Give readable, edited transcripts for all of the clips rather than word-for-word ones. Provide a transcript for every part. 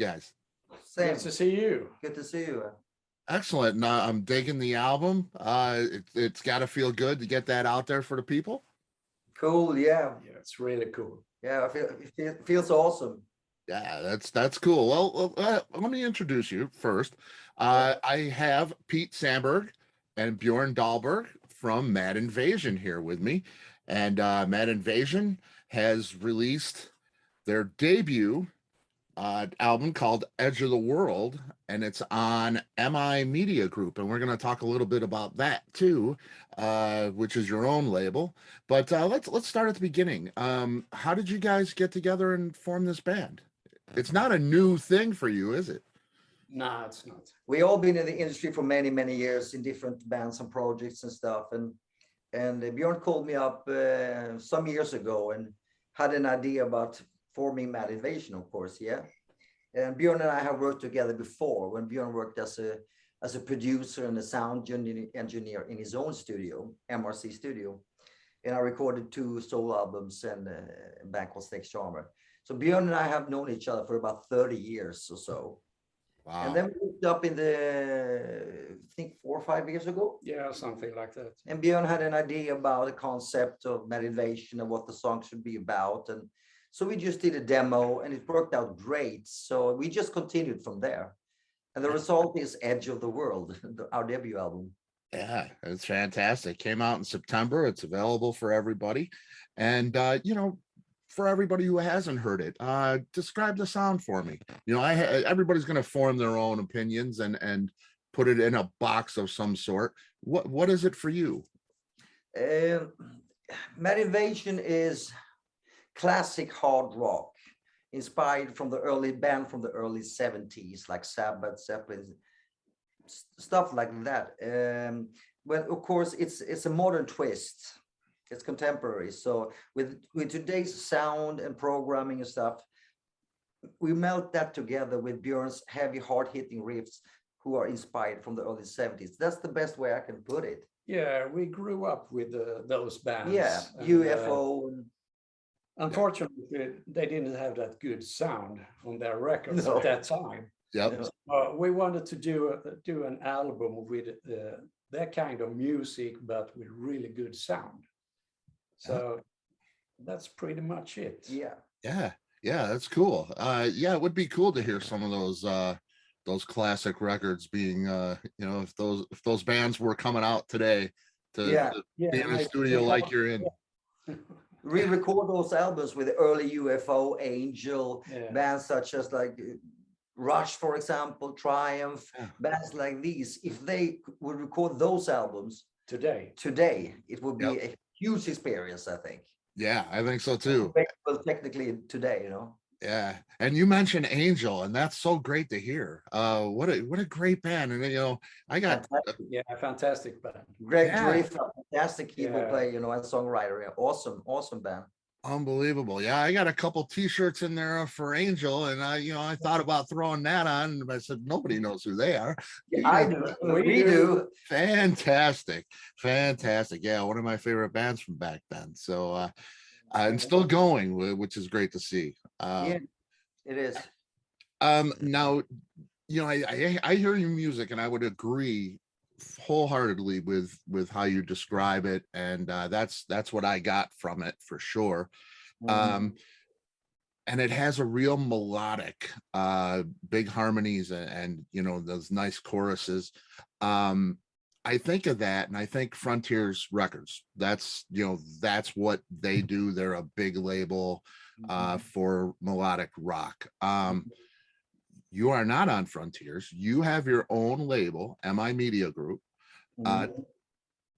guys? Same. Good to see you. Good to see you. Excellent. And, I'm digging the album. It's got to feel good to get that out there for the people. Cool. Yeah. Yeah, it's really cool. Yeah. It feels awesome. Yeah, that's cool. Well, let me introduce you first. I have Pete Sandberg and Björn Dahlberg from Mad Invasion here with me. And Mad Invasion has released their debut album called Edge of the World, and it's on MI Media Group. And we're going to talk a little bit about that too, which is your own label. But let's start at the beginning. How did you guys get together and form this band? It's not a new thing for you, is it? No, it's not. We all been in the industry for many years in different bands and projects and stuff. And Björn called me up some years ago and had an idea about forming Mad Invasion, of course. Yeah. And Björn and I have worked together before when Björn worked as a producer and a sound engineer in his own studio, MRC studio. And I recorded 2 solo albums and a band called Snake Charmer. So Björn and I have known each other for about 30 years or so. Wow. And then we hooked up in I think 4 or 5 years ago. Yeah, something like that. And Björn had an idea about the concept of Mad Invasion and what the song should be about. And so we just did a demo and it worked out great. So we just continued from there. And the result is Edge of the World, our debut album. Yeah, it's fantastic. Came out in September. It's available for everybody. And, for everybody who hasn't heard it, describe the sound for me. Everybody's going to form their own opinions and put it in a box of some sort. What is it for you? Mad Invasion is classic hard rock, inspired from the early 70s, like Sabbath, Zeppelin, stuff like that. But of course, it's a modern twist. It's contemporary. So with today's sound and programming and stuff, we melt that together with Björn's heavy, hard-hitting riffs, who are inspired from the early 70s. That's the best way I can put it. Yeah, we grew up with those bands. Yeah, and, UFO. Unfortunately, they didn't have that good sound on their records No. at that time. Yep. We wanted to do an album with that kind of music, but with really good sound. So that's pretty much it. Yeah. Yeah, that's cool. It would be cool to hear some of those classic records being, if those bands were coming out today to be in a studio like you're in. Re-record those albums with early UFO, Angel, bands such as like Rush, for example, Triumph, bands like these. If they would record those albums today, it would be a huge experience, I think. Yeah, I think so too. Well, technically today, Yeah, and you mentioned Angel, and that's so great to hear. What a great band, and I got fantastic band. Greg Drift, fantastic keyboard player, and songwriter. Yeah, awesome band. Unbelievable. Yeah, I got a couple T-shirts in there for Angel, and I thought about throwing that on, but I said nobody knows who they are. Yeah, I do. We do. Fantastic. Yeah, one of my favorite bands from back then. So, and still going, which is great to see. It is. Now, I hear your music, and I would agree wholeheartedly with how you describe it, and that's what I got from it for sure. And it has a real melodic, big harmonies, and those nice choruses. I think of that, and I think Frontiers Records. That's what they do. They're a big label for melodic rock. You are not on Frontiers. You have your own label, MI Media Group.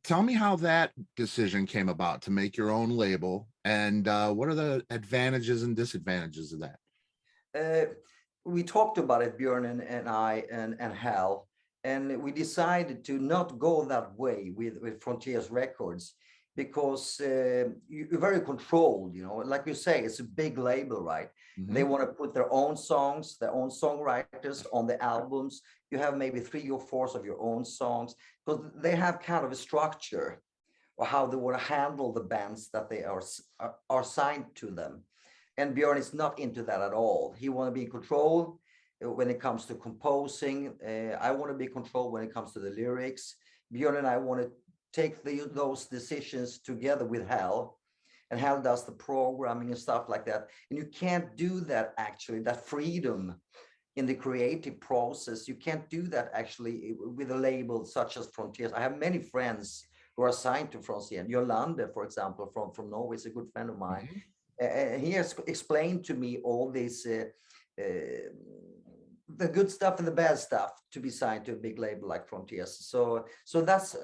Tell me how that decision came about to make your own label, and what are the advantages and disadvantages of that? We talked about it, Björn and I and Hal, and we decided to not go that way with Frontiers Records, because you're very controlled, like you say, it's a big label, right? They want to put their own songs, their own songwriters on the albums. You have maybe 3 or 4 of your own songs, because they have kind of a structure or how they want to handle the bands that they are signed to them. And Björn is not into that at all. He want to be in control. when it comes to composing. I want to be controlled when it comes to the lyrics. Björn and I want to take those decisions together with Hal, and Hal does the programming and stuff like that. And you can't do that actually, that freedom in the creative process. You can't do that actually with a label such as Frontiers. I have many friends who are signed to Frontiers. Yolande, for example, from Norway, is a good friend of mine. He has explained to me all this, the good stuff and the bad stuff to be signed to a big label like Frontiers. So that's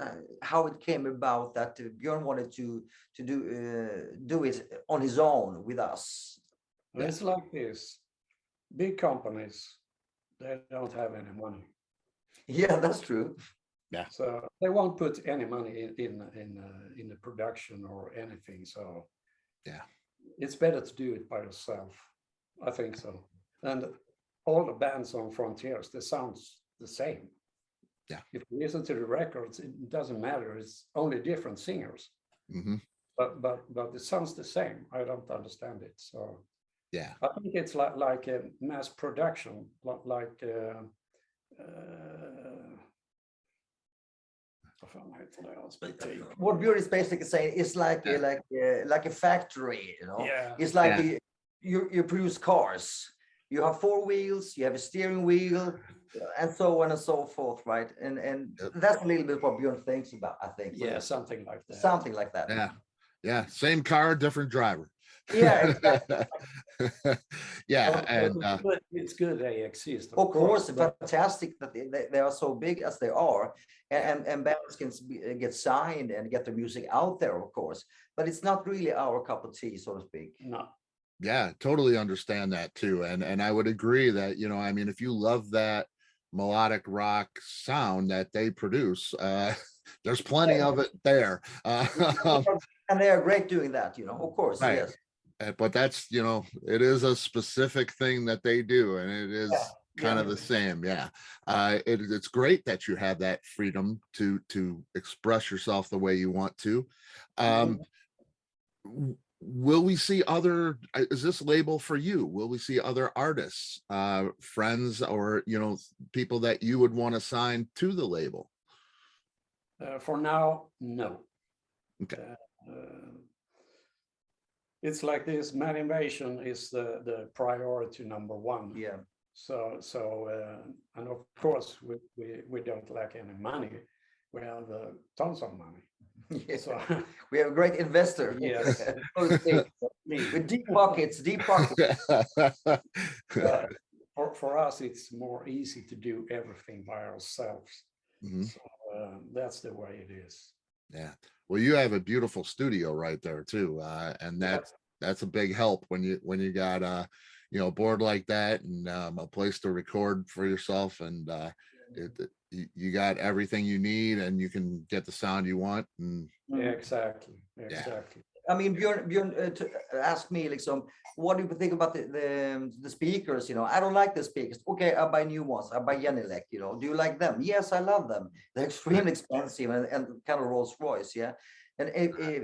how it came about, that Björn wanted to do it on his own with us. It's like this. Big companies, they don't have any money. Yeah, that's true. Yeah. So they won't put any money in the production or anything. So yeah, it's better to do it by yourself. I think so. And all the bands on Frontiers, they sound the same. Yeah. If you listen to the records, it doesn't matter. It's only different singers. But it sounds the same. I don't understand it. So yeah, I think it's like a mass production, like what Björn is basically saying is like a factory, you know. Yeah. It's like you produce cars. You have four wheels, you have a steering wheel, and so on and so forth, right? And that's a little bit what Björn thinks about, I think. Yeah, something like that. Something like that. Yeah, same car, different driver. Yeah, exactly. Yeah, and it's good they exist. Of course, fantastic that they are so big as they are, and bands can get signed and get their music out there, of course. But it's not really our cup of tea, so to speak. No. Yeah, totally understand that too. And I would agree that, you know, I mean, if you love that melodic rock sound that they produce, there's plenty of it there. And they are great doing that, you know, of course. Right. Yes. But that's, you know, it is a specific thing that they do, and it is kind of the same. Yeah. It's great that you have that freedom to express yourself the way you want to. Will we see other, is this label for you? Will we see other artists, friends, or, you know, people that you would want to sign to the label? For now, no. Okay. It's like this, Man Invasion is the priority number one. Yeah. So and of course we don't lack any money. We have tons of money. Yes. So we have a great investor. Yes. With deep pockets. For us, it's more easy to do everything by ourselves. So that's the way it is. Yeah. Well, you have a beautiful studio right there too, and that's a big help when you got you know, a board like that, and a place to record for yourself, and you got everything you need, and you can get the sound you want. And yeah, exactly. I mean, Björn asked me, like, what do you think about the speakers? You know, I don't like the speakers. Okay, I buy new ones. I buy Genelec. You know, do you like them? Yes, I love them. They're extremely expensive and kind of Rolls Royce. Yeah, and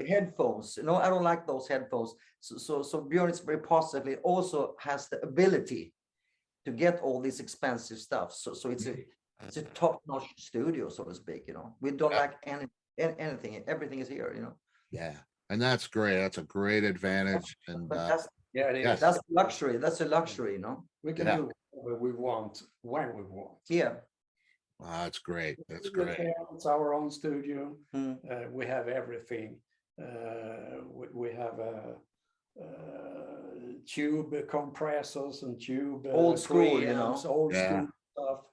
headphones. No, I don't like those headphones. So Björn is very positively also has the ability to get all this expensive stuff. So it's a top-notch studio, so to speak. You know, we don't like anything. Everything is here. You know. Yeah. And that's great. That's a great advantage. And it is. That's luxury. That's a luxury, you know. We can do what we want when we want. Yeah. Wow, that's great. That's great. It's our own studio. We have everything. We have tube compressors and tube old school, you know, old school stuff.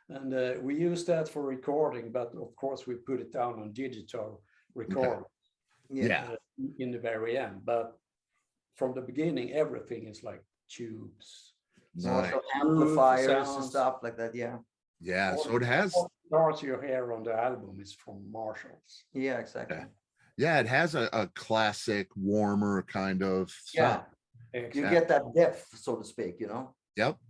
And we use that for recording, but of course we put it down on digital record. In the very end, but from the beginning everything is like tubes, amplifiers and stuff like that. So it has parts you hear on the album is from Marshalls. Exactly. It has a classic warmer kind of sound. Exactly. You get that depth, so to speak, you know.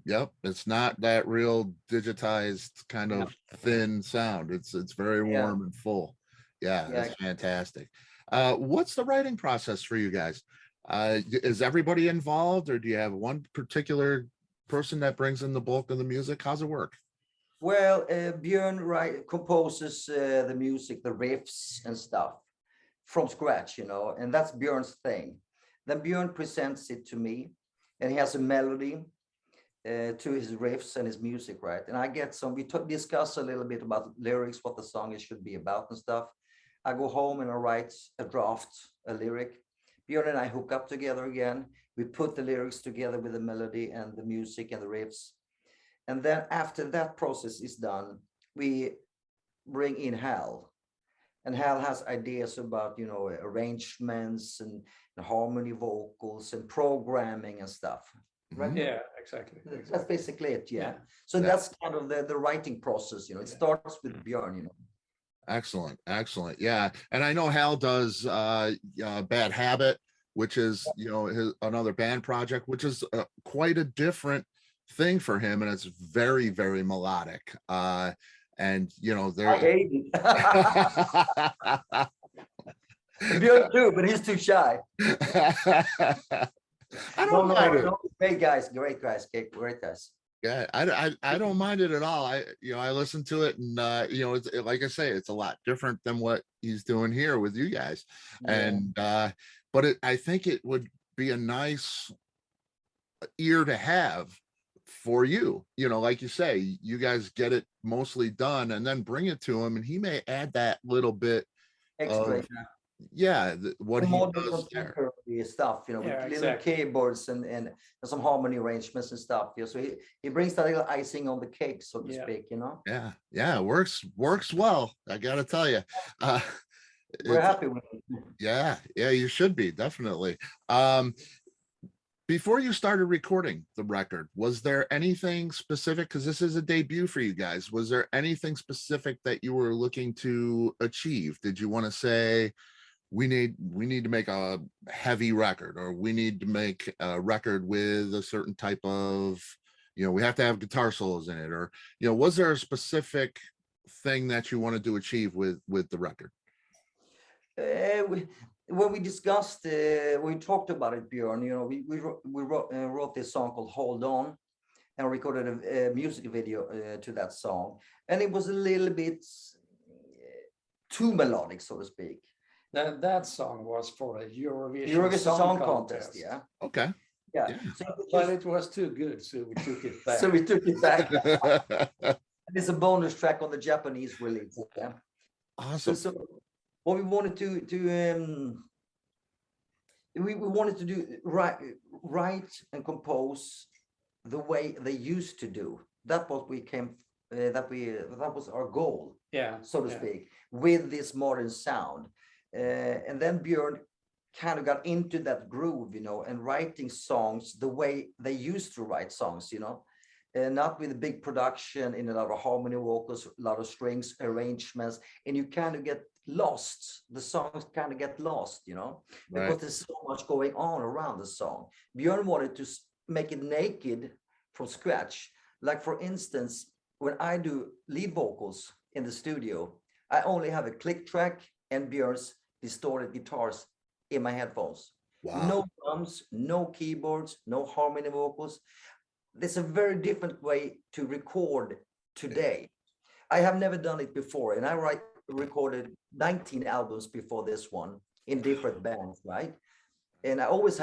Yep. It's not that real digitized kind of thin sound. It's very warm and full. It's fantastic. What's the writing process for you guys? Is everybody involved, or do you have one particular person that brings in the bulk of the music? How's it work? Well, Björn composes the music, the riffs and stuff from scratch, you know, and that's Björn's thing. Then Björn presents it to me, and he has a melody to his riffs and his music, right? And I get some, discuss a little bit about lyrics, what the song should be about and stuff. I go home and I write a draft, a lyric. Björn and I hook up together again. We put the lyrics together with the melody and the music and the riffs. And then after that process is done, we bring in Hal. And Hal has ideas about, you know, arrangements and harmony vocals and programming and stuff. Right? Yeah, exactly. That's basically it. Yeah. So that's kind of the writing process, you know, it starts with Björn, you know. Excellent. Excellent. Yeah. And I know Hal does Bad Habit, which is, you know, another band project, which is quite a different thing for him. And it's very, very melodic. And, you know, I hate it. Björn too, but he's too shy. I don't mind it. Great guys. Yeah, I don't mind it at all. I listen to it, and you know, it's like I say, it's a lot different than what he's doing here with you guys. And but I think it would be a nice ear to have for you. You know, like you say, you guys get it mostly done, and then bring it to him, and he may add that little bit extra. What he does there. Stuff, you know, with little keyboards and some harmony arrangements and stuff. Yeah, so he brings that little icing on the cake, so to speak, you know. Yeah, works well, I gotta tell you. We're happy with it. Yeah, you should be, definitely. Before you started recording the record, was there anything specific, because this is a debut for you guys, was there anything specific that you were looking to achieve? Did you want to say, we need to make a heavy record, or we need to make a record with a certain type of, you know, we have to have guitar solos in it, or, you know, was there a specific thing that you wanted to achieve with the record? When we discussed, we talked about it, Björn, you know, we wrote this song called Hold On, and recorded a music video to that song, and it was a little bit too melodic, so to speak. That song was for a Eurovision Song Contest. Yeah. Okay. Yeah. So but it was too good, so we took it back. It's a bonus track on the Japanese release. Yeah. Awesome. So what we wanted to we wanted to do write and compose the way they used to do. That was that was our goal. Yeah. So to speak, with this modern sound. And then Björn kind of got into that groove, you know, and writing songs the way they used to write songs, you know, and not with a big production in a lot of harmony vocals, a lot of strings, arrangements, and you kind of get lost. The songs kind of get lost, you know, because there's so much going on around the song. Björn wanted to make it naked from scratch. Like, for instance, when I do lead vocals in the studio, I only have a click track and Björn's distorted guitars in my headphones. Wow. No drums, no keyboards, no harmony vocals. There's a very different way to record today. I have never done it before, and I recorded 19 albums before this one in different bands, right? And I was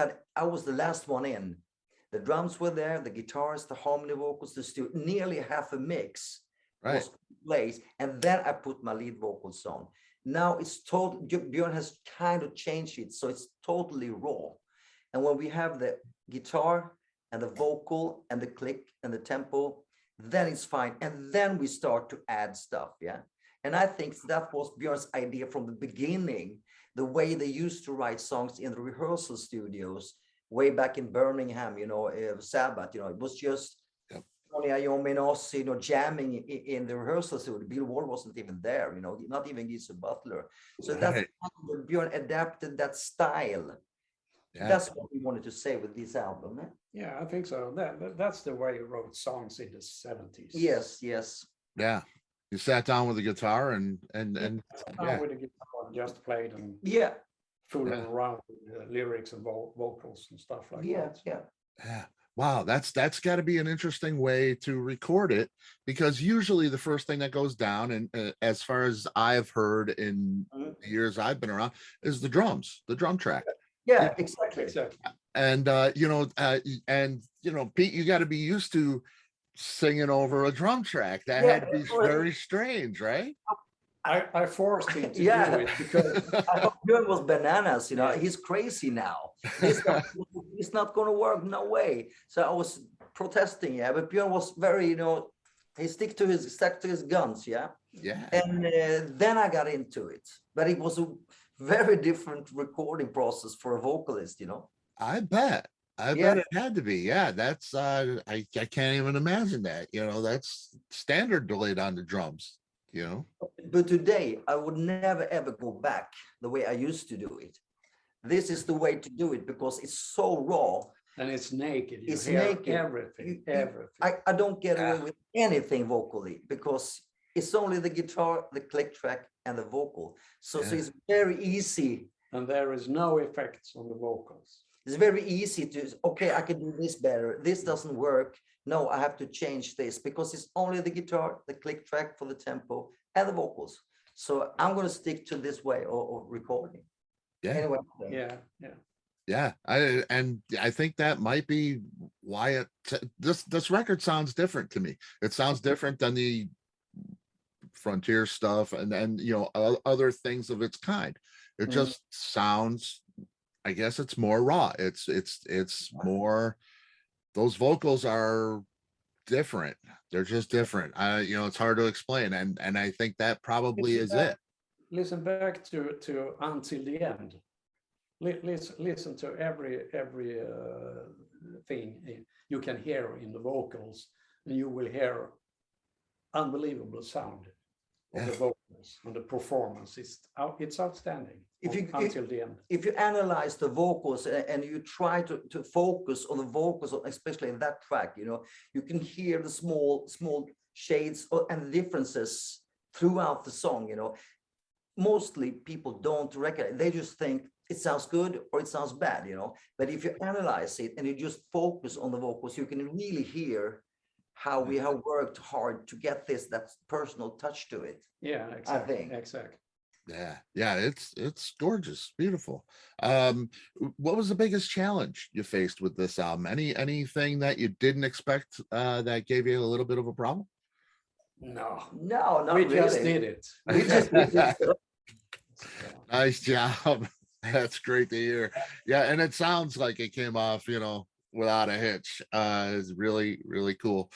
the last one in. The drums were there, the guitars, the harmony vocals, nearly half a mix was placed, and then I put my lead vocals on. Now it's Björn has kind of changed it, so it's totally raw. And when we have the guitar and the vocal and the click and the tempo, then it's fine. And then we start to add stuff, yeah. And I think that was Björn's idea from the beginning, the way they used to write songs in the rehearsal studios way back in Birmingham, you know, Sabbath, you know, it was just you know, jamming in the rehearsal studio. Bill Ward wasn't even there, you know, not even Geezer Butler. So that's how Björn adapted that style. Yeah. That's what we wanted to say with this album. Yeah, I think so. That's the way he wrote songs in the 70s. Yes. Yeah. You sat down with the guitar and with the guitar, just played and fooling around with lyrics and vocals and stuff like that. Yeah. Wow, that's got to be an interesting way to record it, because usually the first thing that goes down, and as far as I've heard in the years I've been around, is the drums, the drum track. Yeah, exactly. And Pete, you got to be used to singing over a drum track. That had to be very strange, right? I forced him to do it because I thought Björn was bananas, you know, he's crazy now. It's not going to work, no way. So I was protesting, yeah, but Björn was very, you know, he stuck to his guns, yeah. Yeah. And then I got into it, but it was a very different recording process for a vocalist, you know. I bet it had to be. Yeah, that's I can't even imagine that. You know, that's standard delayed on the drums. You know, but today I would never ever go back the way I used to do it. This is the way to do it because it's so raw and it's naked. It's naked. Everything. I don't get away with anything vocally because it's only the guitar, the click track, and the vocal. So it's very easy. And there is no effects on the vocals. It's very easy to, okay, I can do this better. This doesn't work. No, I have to change this because it's only the guitar, the click track for the tempo, and the vocals. So I'm going to stick to this way of recording. Yeah. Anyway. Yeah. I think that might be why this record sounds different to me. It sounds different than the Frontier stuff and you know, other things of its kind. It just sounds, I guess it's more raw. It's more, those vocals are different. They're just different. You know, it's hard to explain. And I think that probably is it. Listen back to Until the End. Listen to every thing you can hear in the vocals, and you will hear unbelievable sound of the vocals and the performance. It's outstanding. Until the End. If you analyze the vocals and you try to focus on the vocals, especially in that track, you know, you can hear the small shades and differences throughout the song. You know, mostly people don't recognize. They just think it sounds good or it sounds bad. You know, but if you analyze it and you just focus on the vocals, you can really hear how we have worked hard to get that personal touch to it. Yeah, exactly. I think. Exactly. Yeah, it's gorgeous, beautiful. What was the biggest challenge you faced with this album? Anything that you didn't expect that gave you a little bit of a problem? No, not we really. Just did it. We just did it. Nice job. That's great to hear. Yeah, and it sounds like it came off, you know, without a hitch. It's really, really cool.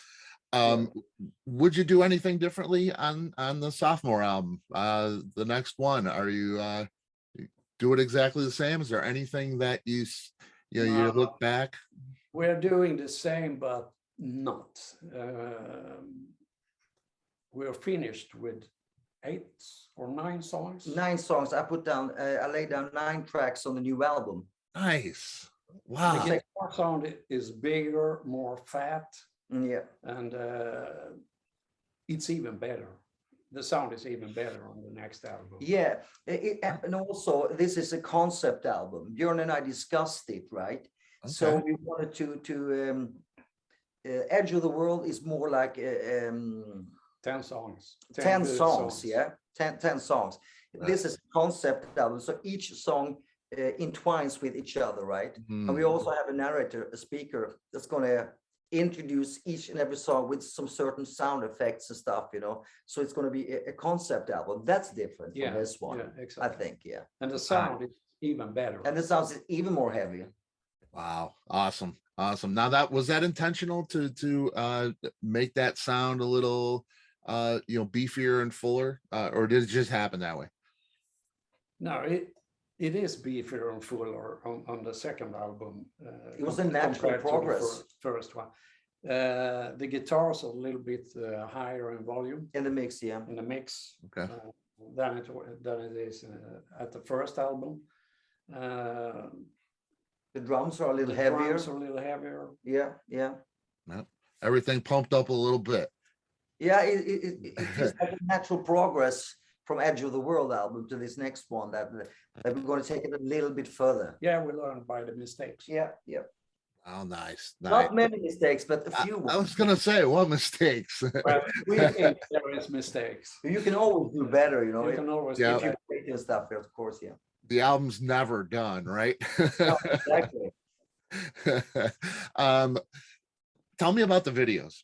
Would you do anything differently on the sophomore album, the next one? Are you do it exactly the same? Is there anything that you look back? We're doing the same, but not. We're finished with 8 or 9 songs. 9 songs. I laid down 9 tracks on the new album. Nice. Wow. The guitar sound is bigger, more fat. Yeah, and it's even better. The sound is even better on the next album. Yeah, and also this is a concept album. Bjorn and I discussed it, right? Okay. So we wanted to Edge of the World is more like 10 songs. 10 songs, yeah, 10 songs. Right. This is a concept album, so each song entwines with each other, right? And we also have a narrator, a speaker that's going to introduce each and every song with some certain sound effects and stuff, you know. So it's going to be a concept album. That's different from this one, exactly. I think, And the sound is even better. And the sound is even more heavy. Wow, awesome. Now was that intentional to make that sound a little beefier and fuller, or did it just happen that way? No, it is beefier and fuller on the second album. It was a natural progress. First one. The guitars are a little bit higher in volume. In the mix, yeah. In the mix. Okay. Than it is at the first album. The drums are a little heavier. Drums are a little heavier. Yeah. Everything pumped up a little bit. Yeah, it's like a natural progress from Edge of the World album to this next one that we're going to take it a little bit further. Yeah, we learned by the mistakes. Yeah. Oh, nice, nice. Not many mistakes, but a few I ones. was gonna say, what mistakes? Well, we think there is mistakes. You can always do better, you know. You can always Yeah. do If you better. break and stuff, of course, yeah. The album's never done, right? No, exactly. um, tell me about the videos.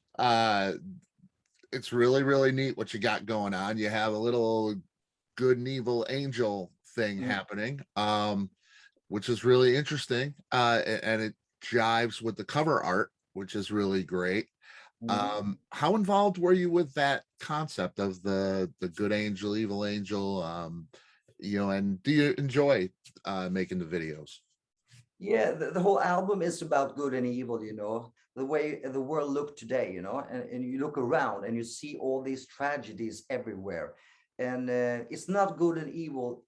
It's really, really neat what you got going on. You have a little good and evil angel thing happening, which is really interesting. And it jives with the cover art, which is really great. How involved were you with that concept of the good angel, evil angel? You know, and do you enjoy making the videos? Yeah, the whole album is about good and evil, you know, the way the world look today, you know, and you look around and you see all these tragedies everywhere. And it's not good and evil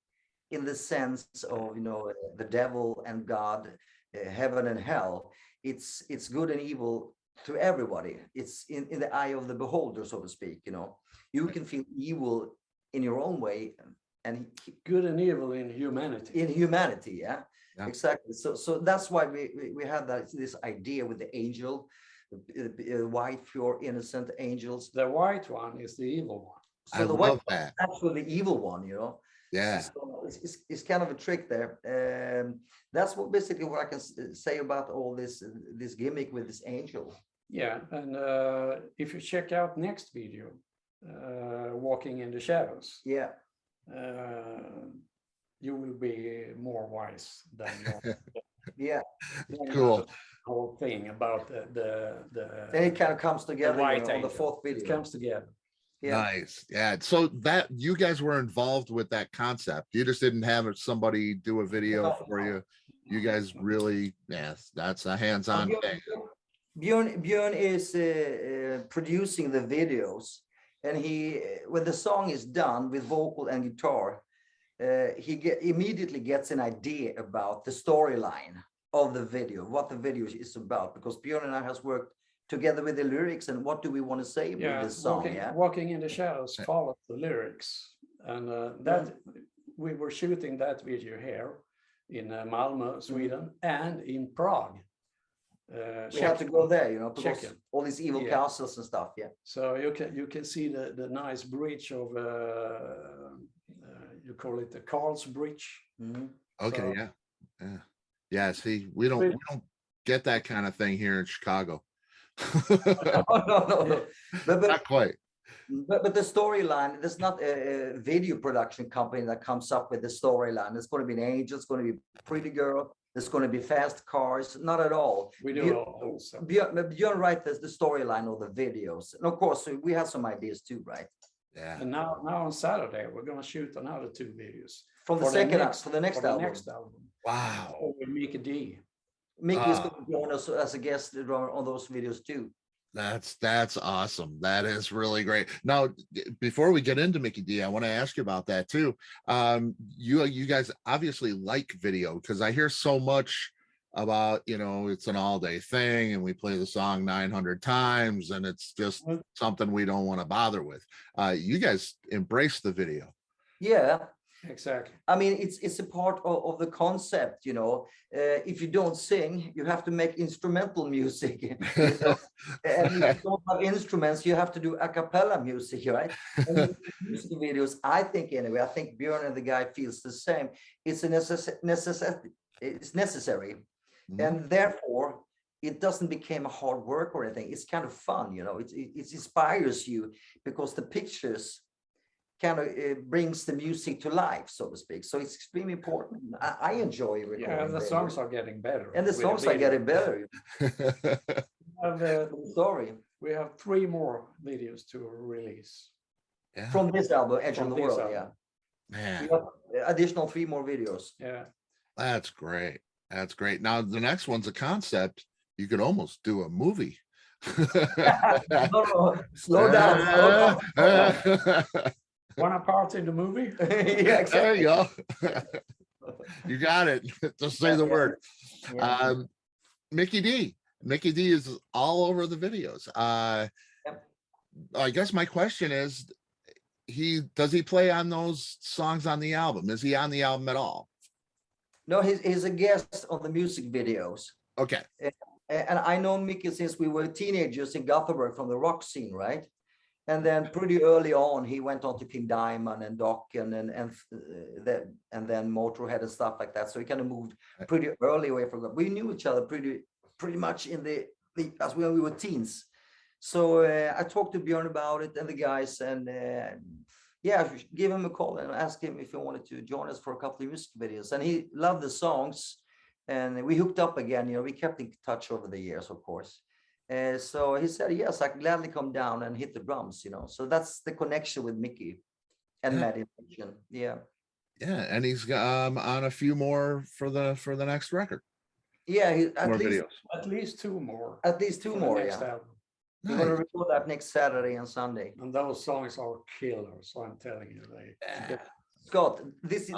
in the sense of, you know, the devil and God, heaven and hell. It's good and evil to everybody. It's in the eye of the beholder, so to speak, you know. You can feel evil in your own way and Good and evil in humanity. in humanity, yeah. Yeah. Exactly. So that's why we have this idea with the angel, the white, pure, innocent angels. The white one is the evil one. So I the white love that. actually the evil one, you know. Yeah. So it's kind of a trick there. That's what basically what I can say about all this gimmick with this angel. Yeah, and if you check out next video, Walking in the Shadows, Yeah. you will be more wise than Yeah. Cool. whole thing about the Then it kind of comes together, white you know, on the angel. fourth It video. comes together. Yeah. Nice. Yeah. So that you guys were involved with that concept. You just didn't have somebody do a video No, for no. you. You guys really, yes, that's a hands-on thing. Björn is producing the videos, and he when the song is done with vocal and guitar, he immediately gets an idea about the storyline of the video, what the video is about, because Björn and I has worked together with the lyrics and what do we want to say with this song. Walking in the Shadows follows the lyrics, and that we were shooting that video here in Malmö, Sweden, and in Prague. We have to go there, you know, because Czechia. all these evil castles and stuff. Yeah. So you can see the nice bridge of you call it the Carl's Bridge. Okay. So- Yeah. See, we don't get that kind of thing here in Chicago. No. Not quite. But the storyline, there's not a video production company that comes up with the storyline. It's going to be an angel, it's going to be a pretty girl, there's going to be fast cars, not at all. We do all stuff. Björn writes the storyline of the videos. And of course, we have some ideas too, right? Yeah. And now on Saturday, we're going to shoot another 2 videos. From the For the next album. Wow. With Mikkey Dee. Mickey is going to join us as a guest on those videos too. That's awesome. That is really great. Now, before we get into Mikkey Dee, I want to ask you about that too. You guys obviously like video, because I hear so much about, you know, it's an all-day thing and we play the song 900 times and it's just something we don't want to bother with. You guys embrace the video. Yeah. Exactly. I mean, it's a part of the concept, you know. If you don't sing, you have to make instrumental music. You know? And if you don't have instruments, you have to do a cappella music, right? And music videos, I think anyway, I think Björn and the guy feels the same. It's a necessity. It's necessary, and therefore it doesn't become a hard work or anything. It's kind of fun, you know. It inspires you because the pictures kind of brings the music to life, so to speak. So it's extremely important. I enjoy recording. Yeah, and the songs are getting better. And the songs are getting better. Sorry. We have 3 more videos to release. Yeah. From this album, Edge of From the this World, album. Man, We have additional 3 more videos. Yeah. that's great. That's great. Now the next one's a concept. You could almost do a movie. No, slow down. Want a part in the movie? Yeah, exactly. There you go. You got it. Just say the word. Yeah. Mikkey Dee. Mikkey Dee is all over the videos. I guess my question is, does he play on those songs on the album? Is he on the album at all? No, he's a guest on the music videos. Okay. And I know Mickey since we were teenagers in Gothenburg from the rock scene, right? And then pretty early on, he went on to King Diamond and Doc and then Motorhead and stuff like that. So he kind of moved pretty early away from that. We knew each other pretty much in as when we were teens. So I talked to Björn about it and the guys, and yeah, give him a call and ask him if he wanted to join us for a couple of music videos. And he loved the songs, and we hooked up again. You know, we kept in touch over the years, of course. So he said, yes, I can gladly come down and hit the drums, you know. So that's the connection with Mickey and meditation. Yeah. Yeah, and he's on a few more for the next record. Yeah, at least two more. At least two more, yeah. Album. We're going to record that next Saturday and Sunday. And those songs are killers, so I'm telling you. Scott, these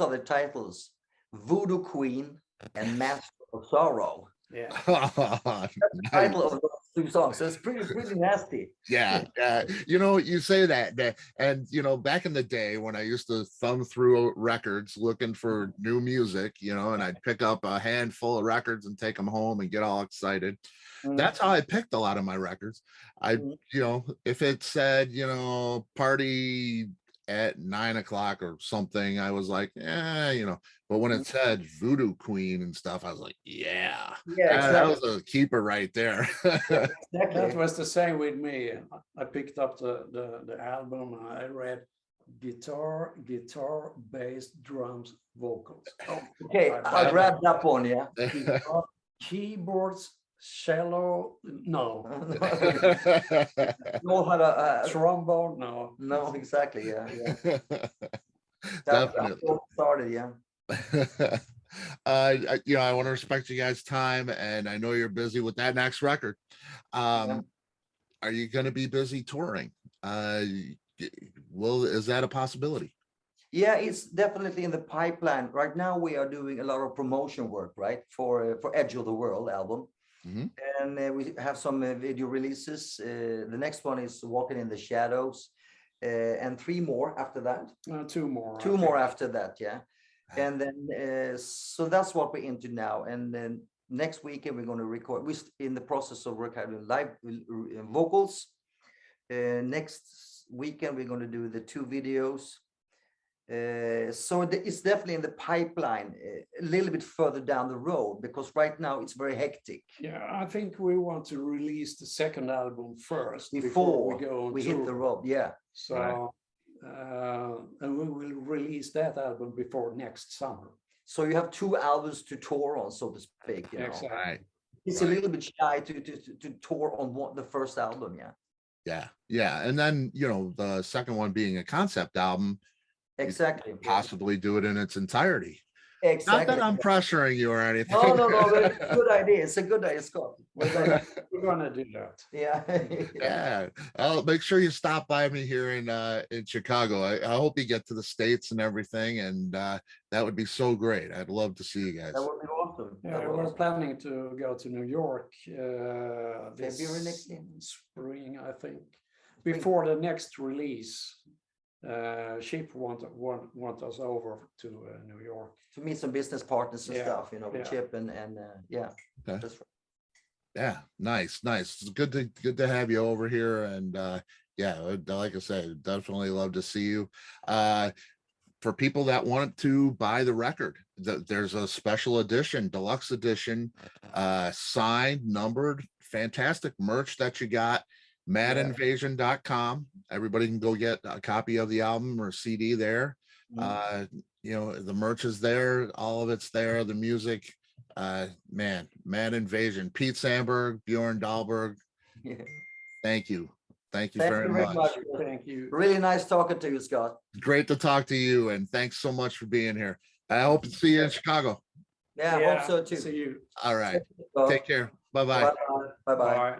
are the titles: Voodoo Queen and Master of Sorrow. Yeah. That's the title of those two songs. So it's pretty nasty. Yeah. You know, you say that, and you know, back in the day when I used to thumb through records looking for new music, you know, and I'd pick up a handful of records and take them home and get all excited. That's how I picked a lot of my records. You know, if it said, you know, party at 9 o'clock or something, I was like, you know, but when it said Voodoo Queen and stuff, I was like, yeah, exactly. That was a keeper right there. Exactly. That was the same with me. I picked up the album and I read guitar, bass, drums, vocals. Okay, I read that one, yeah. Guitar, keyboards, cello, no. No had a trombone, no, exactly, yeah. Definitely. That's started, yeah. You know, I want to respect you guys' time, and I know you're busy with that next record. Are you going to be busy touring? Is that a possibility? Yeah, it's definitely in the pipeline. Right now, we are doing a lot of promotion work, right, for Edge of the World album. And we have some video releases. The next one is Walking in the Shadows, and 3 more after that. 2 more. 2 more after that, yeah. And then, so that's what we're into now. And then next weekend, we're going to record. We're in the process of recording live vocals. Next weekend, we're going to do the 2 videos. So it's definitely in the pipeline, a little bit further down the road, because right now it's very hectic. Yeah, I think we want to release the second album first before we hit the road. Yeah. So and we will release that album before next summer. So you have 2 albums to tour on, so to speak. You know? Exactly. It's a little bit shy to tour on the first album. Yeah. And then, you know, the second one being a concept album. Exactly. Possibly do it in its entirety. Exactly. Not that I'm pressuring you or anything. No, it's a good idea. It's a good idea, Scott. We're gonna do that. Yeah. I'll make sure you stop by me here in Chicago. I hope you get to the States and everything, and that would be so great. I'd love to see you guys. That would be awesome. Yeah, we're planning to go to New York this February next year. Spring, I think, before the next release. Chip want us over to New York to meet some business partners and stuff, you know, with Chip and yeah. Okay. That's right. Yeah, nice. It's good to have you over here, and like I said, definitely love to see you. For people that want to buy the record, there's a special edition, deluxe edition, signed, numbered, fantastic merch that you got. madinvasion.com. Everybody can go get a copy of the album or CD there. You know, the merch is there, all of it's there, the music. Man, Mad Invasion. Pete Sandberg, Björn Dahlberg. Thank you very much. Thank you. Really nice talking to you, Scott. Great to talk to you, and thanks so much for being here. I hope to see you in Chicago. Yeah, I hope so too. See you. All right. Take care. Bye-bye. Bye-bye. Bye.